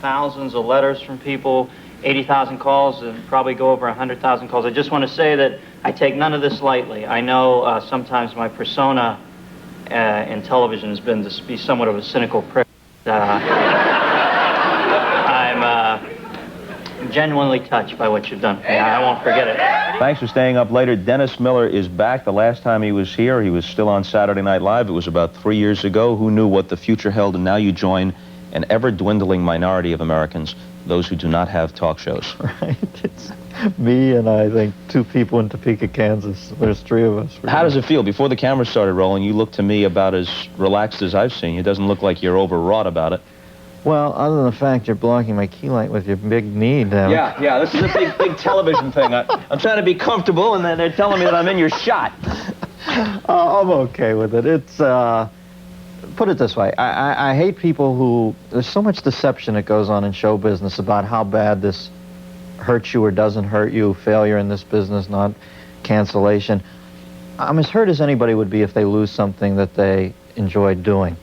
thousands of letters from people, 80,000 calls, and probably go over 100,000 calls. I just want to say that I take none of this lightly. I know sometimes my persona in television has been to be somewhat of a cynical prick. I'm genuinely touched by what you've done for me. I won't forget it. Thanks for staying up later. Dennis Miller is back. The last time he was here, he was still on Saturday Night Live. It was about 3 years ago. Who knew what the future held? And now you join an ever-dwindling minority of Americans, those who do not have talk shows. Right. It's me and I think 2 people in Topeka, Kansas. There's 3 of us. How does it feel? Before the camera started rolling, you look to me about as relaxed as I've seen you. It doesn't look like you're overwrought about it. Well, other than the fact you're blocking my key light with your big knee down. Yeah, this is a big television thing. I'm trying to be comfortable, and then they're telling me that I'm in your shot. I'm okay with it. It's, put it this way, I hate people who, there's so much deception that goes on in show business about how bad this hurts you or doesn't hurt you, failure in this business, not cancellation. I'm as hurt as anybody would be if they lose something that they enjoyed doing.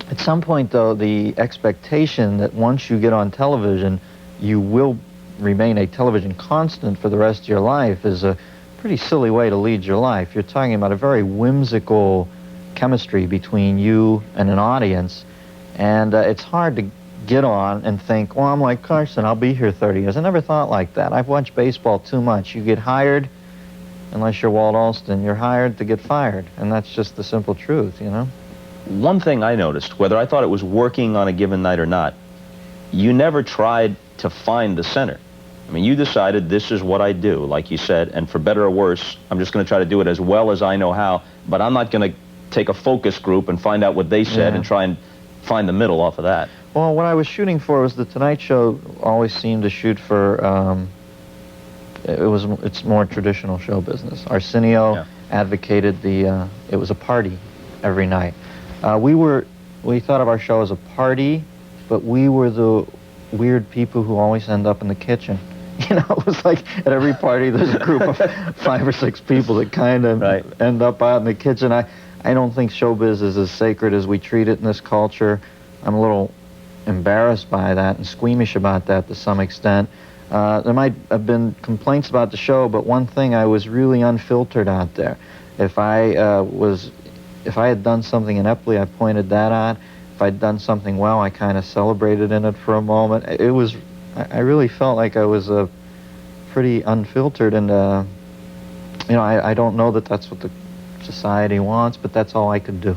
At some point, though, the expectation that once you get on television, you will remain a television constant for the rest of your life is a pretty silly way to lead your life. You're talking about a very whimsical chemistry between you and an audience, and it's hard to get on and think, well, I'm like Carson, I'll be here 30 years. I never thought like that. I've watched baseball too much. You get hired, unless you're Walt Alston, you're hired to get fired, and that's just the simple truth, you know? One thing I noticed, whether I thought it was working on a given night or not, you never tried to find the center. I mean, you decided this is what I do, like you said, and for better or worse, I'm just going to try to do it as well as I know how, but I'm not going to take a focus group and find out what they said and try and find the middle off of that. Well, what I was shooting for was the Tonight Show always seemed to shoot for, it's more traditional show business. Arsenio advocated it was a party every night. We thought of our show as a party, but we were the weird people who always end up in the kitchen. You know, it was like at every party there's a group of 5 or 6 people that kind of end up out in the kitchen. I don't think showbiz is as sacred as we treat it in this culture. I'm a little embarrassed by that and squeamish about that to some extent. There might have been complaints about the show, but one thing, I was really unfiltered out there. If I had done something ineptly, I pointed that out. If I'd done something well, I kind of celebrated in it for a moment. I really felt like I was pretty unfiltered, and you know, I don't know that that's what the society wants, but that's all I could do.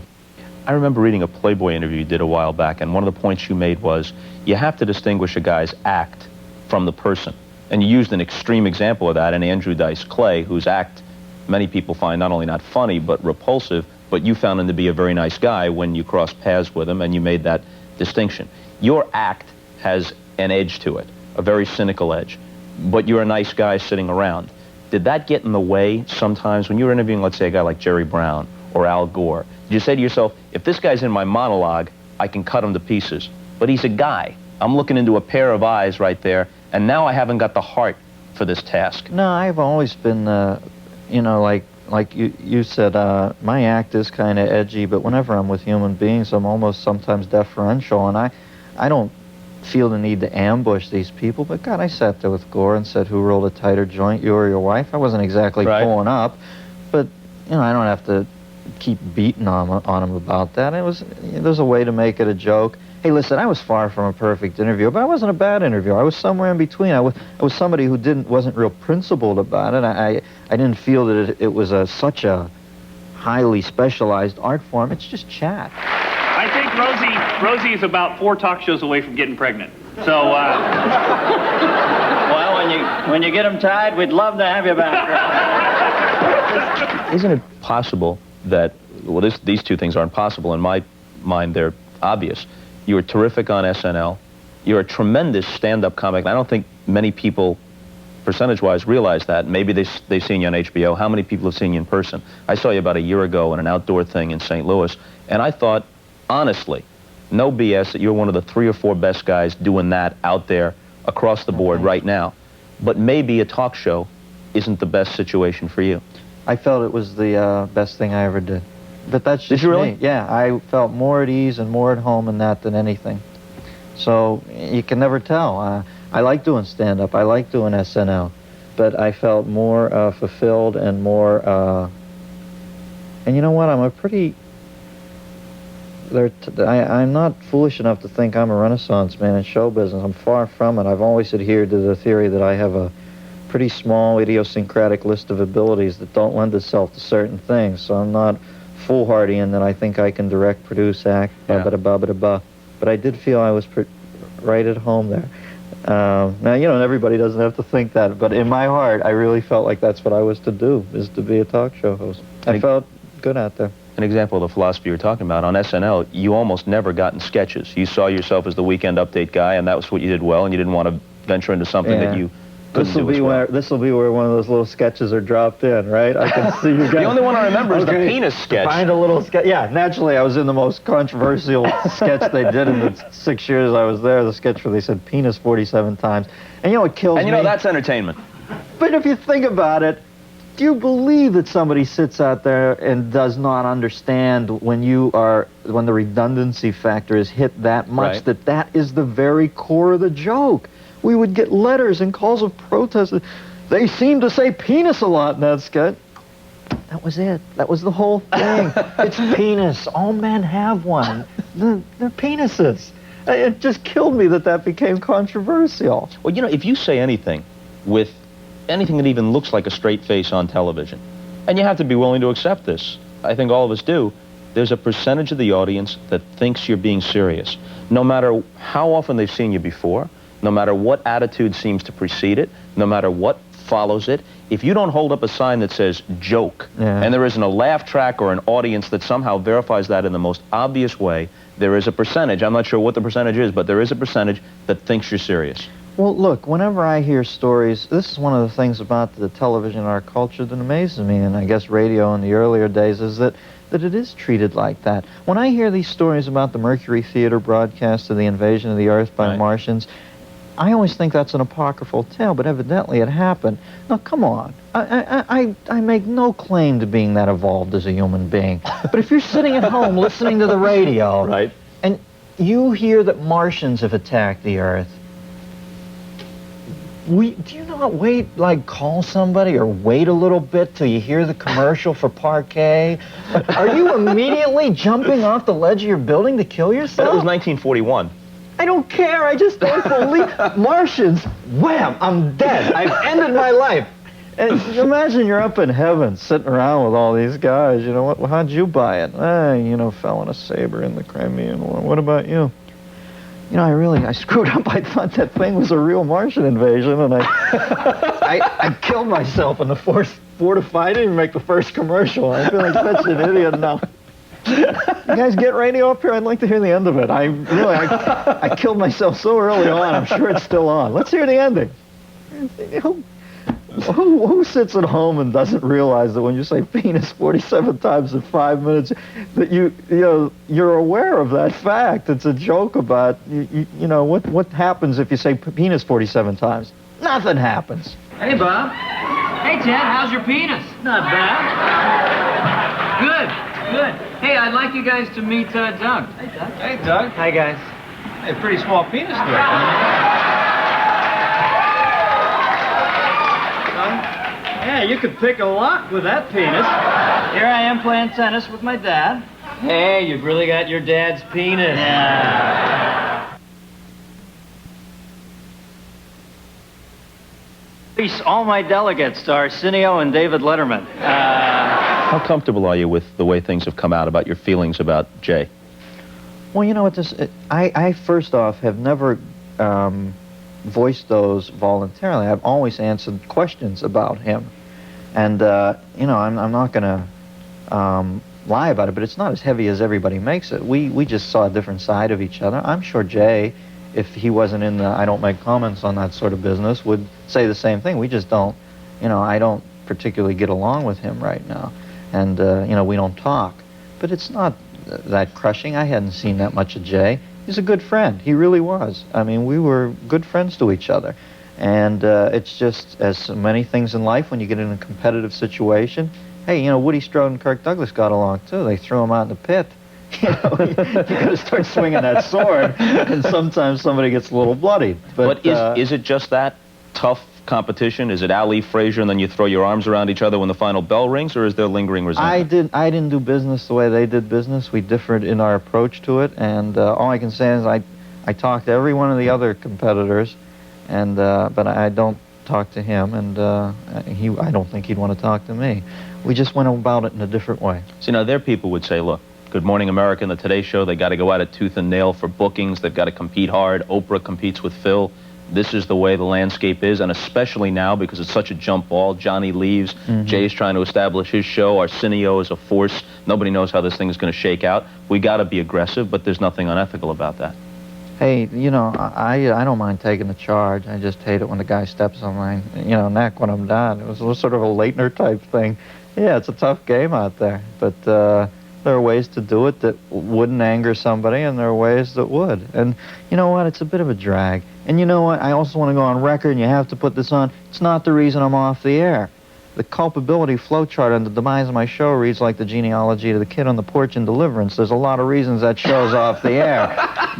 I remember reading a Playboy interview you did a while back, and one of the points you made was you have to distinguish a guy's act from the person. And you used an extreme example of that in Andrew Dice Clay, whose act many people find not only not funny, but repulsive, but you found him to be a very nice guy when you crossed paths with him, and you made that distinction. Your act has an edge to it, a very cynical edge, but you're a nice guy sitting around. Did that get in the way sometimes when you were interviewing, let's say, a guy like Jerry Brown or Al Gore? Did you say to yourself, if this guy's in my monologue, I can cut him to pieces, but he's a guy. I'm looking into a pair of eyes right there, and now I haven't got the heart for this task. No, I've always been, you know, like you said, my act is kind of edgy, but whenever I'm with human beings, I'm almost sometimes deferential, and I don't feel the need to ambush these people. But God, I sat there with Gore and said, who rolled a tighter joint, you or your wife? I wasn't exactly pulling up, but, you know, I don't have to keep beating on him about that. There's a way to make it a joke. Hey, listen, I was far from a perfect interviewer, but I wasn't a bad interviewer. I was somewhere in between. I was somebody who wasn't real principled about it. I didn't feel that it was such a highly specialized art form. It's just chat. I think Rosie is about 4 talk shows away from getting pregnant. So, well, when you get them tied, we'd love to have you back. Isn't it possible that, well, these 2 things aren't possible. In my mind, they're obvious. You were terrific on SNL. You're a tremendous stand-up comic. I don't think many people, percentage-wise, realize that. Maybe they've seen you on HBO. How many people have seen you in person? I saw you about a year ago in an outdoor thing in St. Louis, and I thought, honestly, no BS, that you're one of the 3 or 4 best guys doing that out there across the board right now. But maybe a talk show isn't the best situation for you. I felt it was the best thing I ever did. But that's just Did you really? me. Yeah, I felt more at ease and more at home in that than anything. So you can never tell. I like doing stand-up. I like doing SNL. But I felt more fulfilled and more... and you know what? I'm a pretty... I'm not foolish enough to think I'm a renaissance man in show business. I'm far from it. I've always adhered to the theory that I have a pretty small idiosyncratic list of abilities that don't lend itself to certain things. So I'm not foolhardy in that I think I can direct, produce, act, ba-ba-da-ba-ba-da-ba. But I did feel I was right at home there. Now, you know, everybody doesn't have to think that, but in my heart, I really felt like that's what I was to do, is to be a talk show host. I felt good out there. An example of the philosophy you're talking about, on SNL, you almost never got in sketches. You saw yourself as the Weekend Update guy, and that was what you did well, and you didn't want to venture into something that you couldn't do as well. This will be where one of those little sketches are dropped in, right? I can see you guys. The only one I remember is the penis sketch. Find a little sketch. Yeah, naturally, I was in the most controversial sketch they did in the 6 years I was there, the sketch where they said penis 47 times. And you know what kills me? And you know, that's entertainment. But if you think about it, do you believe that somebody sits out there and does not understand when the redundancy factor is hit that much, Right. that is the very core of the joke? We would get letters and calls of protest. They seem to say penis a lot in that sketch. That was it. That was the whole thing. It's penis. All men have one. They're penises. It just killed me that became controversial. Well, you know, if you say anything with anything that even looks like a straight face on television, and you have to be willing to accept this, I think all of us do, there's a percentage of the audience that thinks you're being serious. No matter how often they've seen you before, no matter what attitude seems to precede it, no matter what follows it, if you don't hold up a sign that says joke, and there isn't a laugh track or an audience that somehow verifies that in the most obvious way, there is a percentage, I'm not sure what the percentage is, but there is a percentage that thinks you're serious. Well, look, whenever I hear stories, this is one of the things about the television in our culture that amazes me, and I guess radio in the earlier days, is that it is treated like that. When I hear these stories about the Mercury Theater broadcast of the invasion of the Earth by Martians, I always think that's an apocryphal tale, but evidently it happened. Now, come on. I make no claim to being that evolved as a human being. But if you're sitting at home listening to the radio, and you hear that Martians have attacked the Earth, do you not call somebody or wait a little bit till you hear the commercial for parquet? Are you immediately jumping off the ledge of your building to kill yourself? But it was 1941. I don't care. I just don't believe Martians. Wham! I'm dead. I've ended my life. And you imagine you're up in heaven, sitting around with all these guys. You know, how'd you buy it? Fell in a saber in the Crimean War. What about you? You know, I screwed up. I thought that thing was a real Martian invasion, and I killed myself in the fortified. I didn't even make the first commercial. I feel like such an idiot now. You guys get radio up here? I'd like to hear the end of it. I killed myself so early on, I'm sure it's still on. Let's hear the ending. Who sits at home and doesn't realize that when you say penis 47 times in 5 minutes, that you're aware of that fact? It's a joke about, what happens if you say penis 47 times? Nothing happens. Hey, Bob. Hey, Ted, how's your penis? Not bad. Good. Hey, I'd like you guys to meet Doug. Hey, Doug. Hey, Doug. Hi, guys. Hey, pretty small penis there. Yeah, you could pick a lock with that penis. Here I am playing tennis with my dad. Hey, you've really got your dad's penis. Yeah. Release all my delegates to Arsenio and David Letterman. How comfortable are you with the way things have come out about your feelings about Jay? Well, you know what, I first off have never voiced those voluntarily. I've always answered questions about him. And, I'm not going to lie about it, but it's not as heavy as everybody makes it. We just saw a different side of each other. I'm sure Jay, if he wasn't in the I don't make comments on that sort of business, would say the same thing. We just don't, I don't particularly get along with him right now. And, we don't talk. But it's not that crushing. I hadn't seen that much of Jay. He's a good friend. He really was. I mean, we were good friends to each other. And it's just, as so many things in life, when you get in a competitive situation, hey, Woody Strode and Kirk Douglas got along, too. They threw him out in the pit. You know, you got to start swinging that sword, and sometimes somebody gets a little bloodied. But is it just that tough competition? Is it Ali, Frazier, and then you throw your arms around each other when the final bell rings, or is there lingering resentment? I didn't do business the way they did business. We differed in our approach to it, and all I can say is I talked to every one of the other competitors, and but I don't talk to him, and I don't think he'd want to talk to me. We just went about it in a different way. See, now there people would say, look, Good Morning America and the Today Show, they got to go at it tooth and nail for bookings. They've got to compete hard. Oprah competes with Phil. This is the way the landscape is, and especially now because it's such a jump ball. Johnny leaves. Jay's trying to establish his show. Arsenio is a force. Nobody knows how this thing is going to shake out. We got to be aggressive, but there's nothing unethical about that. Hey, you know, I don't mind taking the charge. I just hate it when the guy steps on my, neck when I'm done. It was sort of a Leitner type thing. Yeah, it's a tough game out there, but there are ways to do it that wouldn't anger somebody, and there are ways that would. And you know what? It's a bit of a drag. And you know what? I also want to go on record, and you have to put this on. It's not the reason I'm off the air. The culpability flowchart on the demise of my show reads like the genealogy to the kid on the porch in Deliverance. There's a lot of reasons that show's off the air.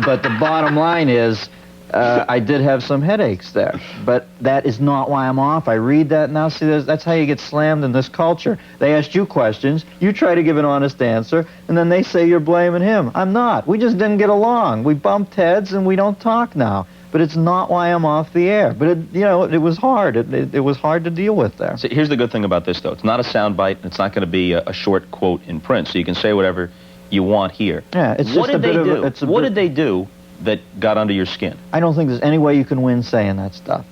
But the bottom line is, I did have some headaches there. But that is not why I'm off. I read that now. See, that's how you get slammed in this culture. They asked you questions, you try to give an honest answer, and then they say you're blaming him. I'm not. We just didn't get along. We bumped heads, and we don't talk now. But it's not why I'm off the air. But, it was hard. It was hard to deal with there. So here's the good thing about this, though. It's not a soundbite. It's not going to be a short quote in print, so you can say whatever you want here. Yeah, it's just a bit of a... What did they do that got under your skin? I don't think there's any way you can win saying that stuff.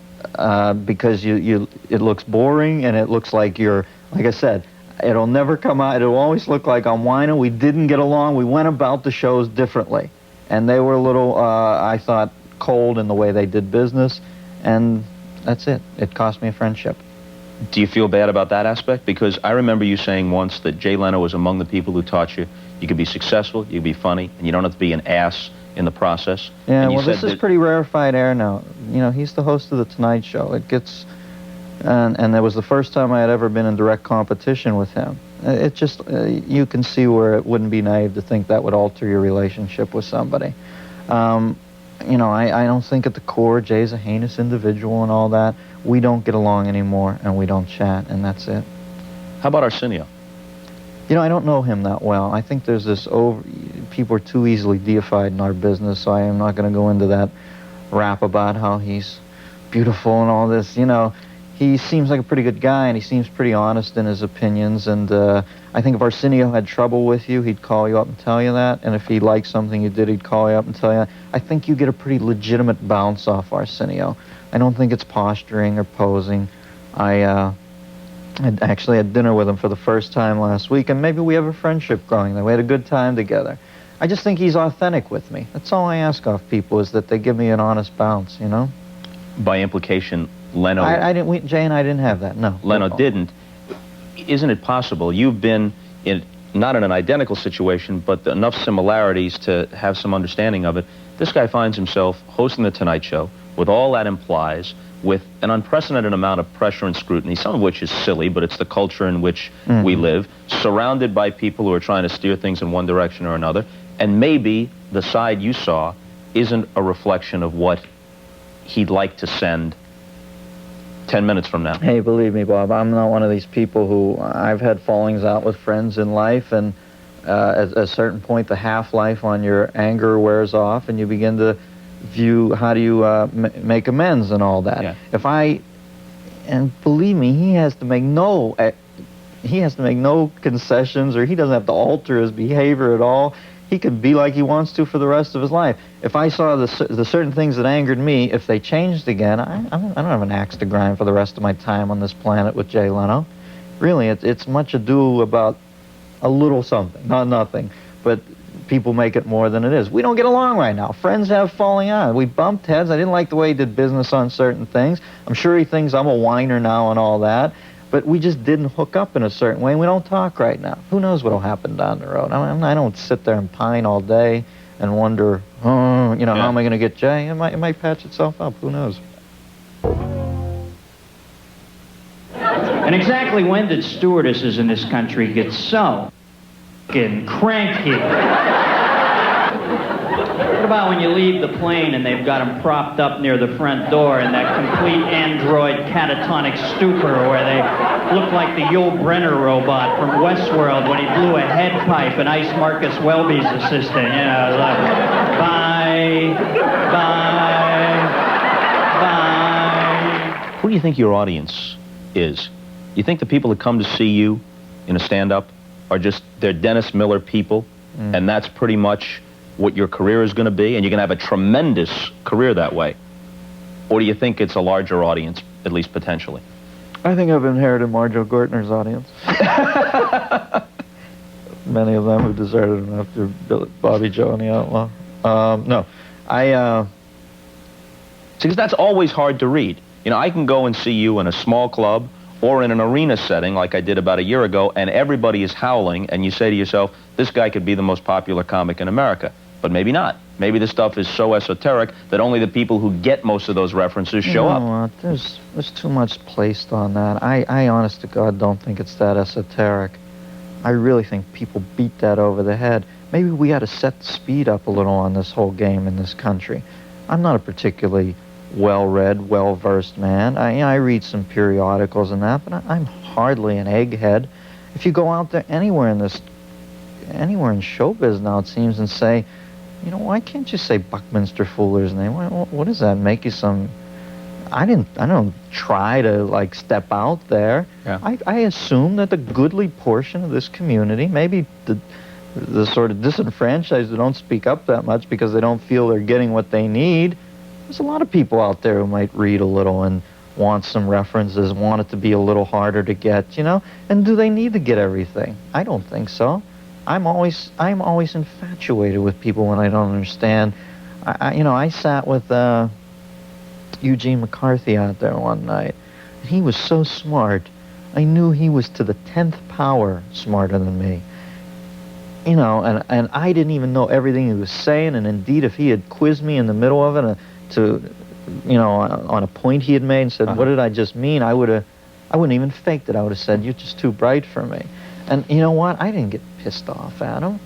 Because it looks boring, and it looks like you're... Like I said, it'll never come out. It'll always look like I'm whining. We didn't get along. We went about the shows differently. And they were a little, I thought, cold in the way they did business, and that's it. It cost me a friendship. Do you feel bad about that aspect? Because I remember you saying once that Jay Leno was among the people who taught you you could be successful, you could be funny, and you don't have to be an ass in the process. Yeah, well, this is pretty rarefied air now. You know, he's the host of The Tonight Show. It gets... And that was the first time I had ever been in direct competition with him. It just... you can see where it wouldn't be naive to think that would alter your relationship with somebody. I don't think at the core Jay's a heinous individual and all that. We don't get along anymore, and we don't chat, and that's it. How about Arsenio? I don't know him that well. I think there's this people are too easily deified in our business, so I am not going to go into that rap about how he's beautiful and all this. He seems like a pretty good guy, and he seems pretty honest in his opinions, and I think if Arsenio had trouble with you, he'd call you up and tell you that, and if he liked something you did, he'd call you up and tell you that. I think you get a pretty legitimate bounce off Arsenio. I don't think it's posturing or posing. I actually had dinner with him for the first time last week, and maybe we have a friendship growing there. We had a good time together. I just think he's authentic with me. That's all I ask of people, is that they give me an honest bounce, By implication, Leno... Jay and I didn't have that, no. Leno didn't. Isn't it possible you've been not in an identical situation, but enough similarities to have some understanding of it? This guy finds himself hosting The Tonight Show with all that implies, with an unprecedented amount of pressure and scrutiny, some of which is silly, but it's the culture in which we live, surrounded by people who are trying to steer things in one direction or another, and maybe the side you saw isn't a reflection of what he'd like to send 10 minutes from now. Hey, believe me, Bob, I'm not one of these people who... I've had fallings out with friends in life, and at a certain point, the half-life on your anger wears off, and you begin to view how do you make amends and all that. Yeah. And believe me, he has to make no concessions, or he doesn't have to alter his behavior at all. He could be like he wants to for the rest of his life. If I saw the certain things that angered me, if they changed again, I don't have an axe to grind for the rest of my time on this planet with Jay Leno. Really, it's much ado about a little something, not nothing. But people make it more than it is. We don't get along right now. Friends have falling out. We bumped heads. I didn't like the way he did business on certain things. I'm sure he thinks I'm a whiner now and all that. But we just didn't hook up in a certain way, and we don't talk right now. Who knows what'll happen down the road? I don't sit there and pine all day and wonder, how am I going to get Jay? It might patch itself up. Who knows? And exactly when did stewardesses in this country get so f***ing cranky? about when you leave the plane and they've got them propped up near the front door in that complete android catatonic stupor where they look like the Yul Brynner robot from Westworld when he blew a head pipe and iced Marcus Welby's assistant. You know, like, bye, bye, bye. Who do you think your audience is? You think the people that come to see you in a stand-up are just, they're Dennis Miller people, and that's pretty much what your career is going to be, and you're going to have a tremendous career that way? Or do you think it's a larger audience, at least potentially? I think I've inherited Marjo Gortner's audience. Many of them who deserted him after Bobby Joe and the Outlaw. No, Because that's always hard to read. You know, I can go and see you in a small club or in an arena setting like I did about a year ago, and everybody is howling, and you say to yourself, this guy could be the most popular comic in America. But maybe not. Maybe the stuff is so esoteric that only the people who get most of those references show up. What? There's too much placed on that. I honest to God don't think it's that esoteric. I really think people beat that over the head. Maybe we ought to set the speed up a little on this whole game in this country. I'm not a particularly well-read, well-versed man. I read some periodicals and that, but I'm hardly an egghead. If you go out there anywhere in showbiz now, it seems, and say, you know, why can't you say Buckminster Fuller's name? What does that make you some? I don't try to like step out there. Yeah. I assume that the goodly portion of this community, maybe the sort of disenfranchised who don't speak up that much because they don't feel they're getting what they need. There's a lot of people out there who might read a little and want some references, want it to be a little harder to get, you know? And do they need to get everything? I don't think so. I'm always infatuated with people when I don't understand. I sat with Eugene McCarthy out there one night. He was so smart. I knew he was to the 10th power smarter than me. You know, and I didn't even know everything he was saying, and indeed if he had quizzed me in the middle of it on a point he had made and said, what did I just mean, I wouldn't even faked it. I would have said, you're just too bright for me. And you know what? I didn't get pissed off at him.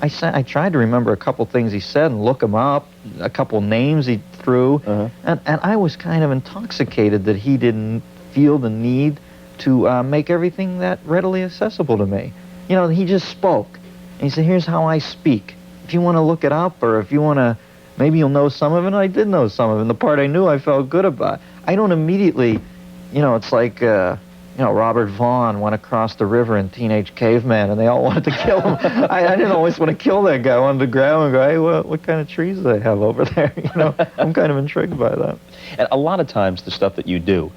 I tried to remember a couple things he said and look them up, a couple names he threw, and I was kind of intoxicated that he didn't feel the need to make everything that readily accessible to me. You know, he just spoke. And he said, here's how I speak. If you want to look it up, or if you want to, maybe you'll know some of it. And I did know some of it. And the part I knew, I felt good about. I don't immediately, you know, it's like, Robert Vaughn went across the river in Teenage Caveman, and they all wanted to kill him. I didn't always want to kill that guy. I wanted to grab him and go, hey, what kind of trees do they have over there? You know, I'm kind of intrigued by that. And a lot of times, the stuff that you do,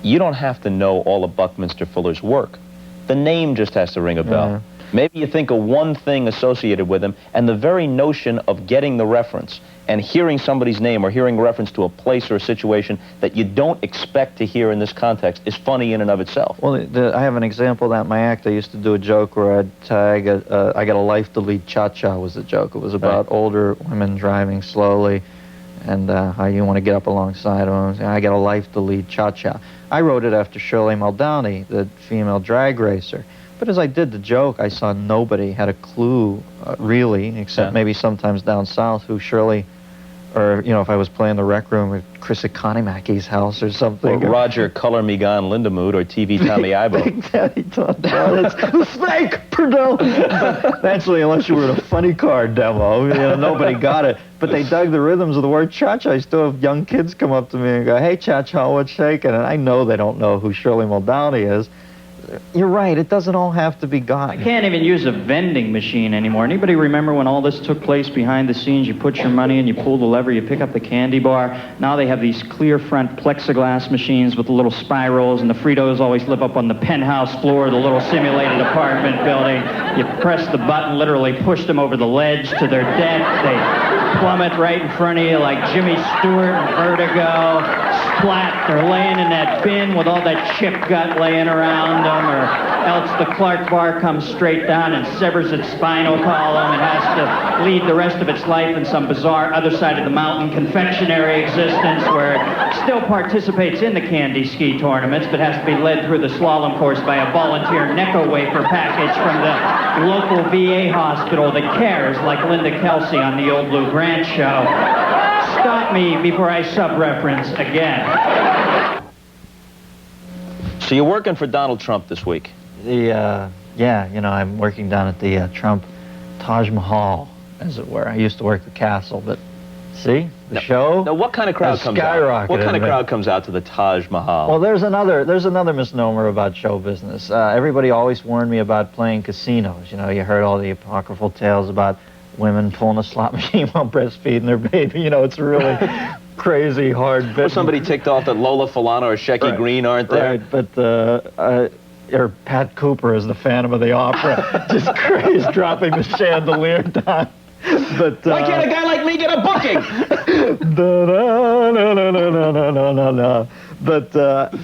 you don't have to know all of Buckminster Fuller's work. The name just has to ring a bell. Yeah. Maybe you think of one thing associated with him, and the very notion of getting the reference and hearing somebody's name or hearing a reference to a place or a situation that you don't expect to hear in this context is funny in and of itself. Well, I have an example of that in my act. I used to do a joke where I'd tag, I got a life to lead, cha-cha was the joke. It was about older women driving slowly and how you want to get up alongside of them. I got a life to lead, cha-cha. I wrote it after Shirley Muldowney, the female drag racer. But as I did the joke, I saw nobody had a clue, really, except maybe sometimes down south, who Shirley, or, you know, if I was playing the Rec Room at Chris Economacki's house or something. Or Roger Color Me Gone Lindemood or TV Tommy Ibo. Big Daddy Tom. It's fake, Perdue. But actually, unless you were in a funny car demo, you know, nobody got it. But they dug the rhythms of the word cha-cha. I still have young kids come up to me and go, hey, cha-cha, what's shaking? And I know they don't know who Shirley Muldowney is. You're right, it doesn't all have to be God. I can't even use a vending machine anymore. Anybody remember when all this took place behind the scenes? You put your money in, you pull the lever, you pick up the candy bar. Now they have these clear front plexiglass machines with the little spirals, and the Fritos always live up on the penthouse floor of the little simulated apartment building. You press the button, literally push them over the ledge to their death. They plummet right in front of you like Jimmy Stewart in Vertigo. Splat, they're laying in that bin with all that chip gut laying around them, or else the Clark bar comes straight down and severs its spinal column and has to lead the rest of its life in some bizarre other side of the mountain confectionery existence where it still participates in the candy ski tournaments but has to be led through the slalom course by a volunteer Necco wafer package from the local VA hospital that cares, like Linda Kelsey on the old Blue Grand. rant show. Stop me before I sub-reference again. So you're working for Donald Trump this week. Yeah, you know, I'm working down at the Trump Taj Mahal, as it were. I used to work the castle, but see, the show. Now, what kind of crowd has comes out? skyrocketed. What kind of crowd comes out to the Taj Mahal? Well, there's another misnomer about show business. Everybody always warned me about playing casinos. You know, you heard all the apocryphal tales about women pulling a slot machine while breastfeeding their baby. You know, it's really crazy, hard Well, business. somebody ticked off that Lola Falana or Shecky Green aren't there. Right, but or Pat Cooper is the Phantom of the Opera, just crazy, dropping the chandelier down. But Why can't a guy like me get a booking? But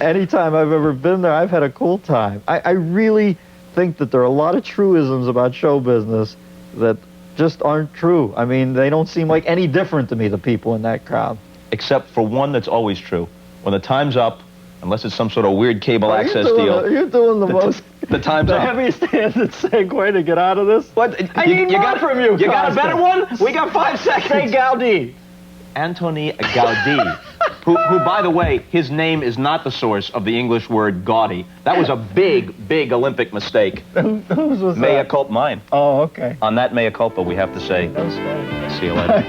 anytime I've ever been there, I've had a cool time. I really think that there are a lot of truisms about show business that just aren't true. I mean, they don't seem like any different to me, the people in that crowd. Except for one that's always true. When the time's up, unless it's some sort of weird cable access deal. You're doing the most... The time's the up. heaviest-handed segue to get out of this. What? I need more from you, You got a Costas. better one? We got 5 seconds. Say Gaudi. Anthony Gaudi, who, by the way, his name is not the source of the English word gaudy. That was a big Olympic mistake. Whose was Mea that? culpa, mine. Oh, okay. On that mea culpa, we have to say, That was funny. see you later.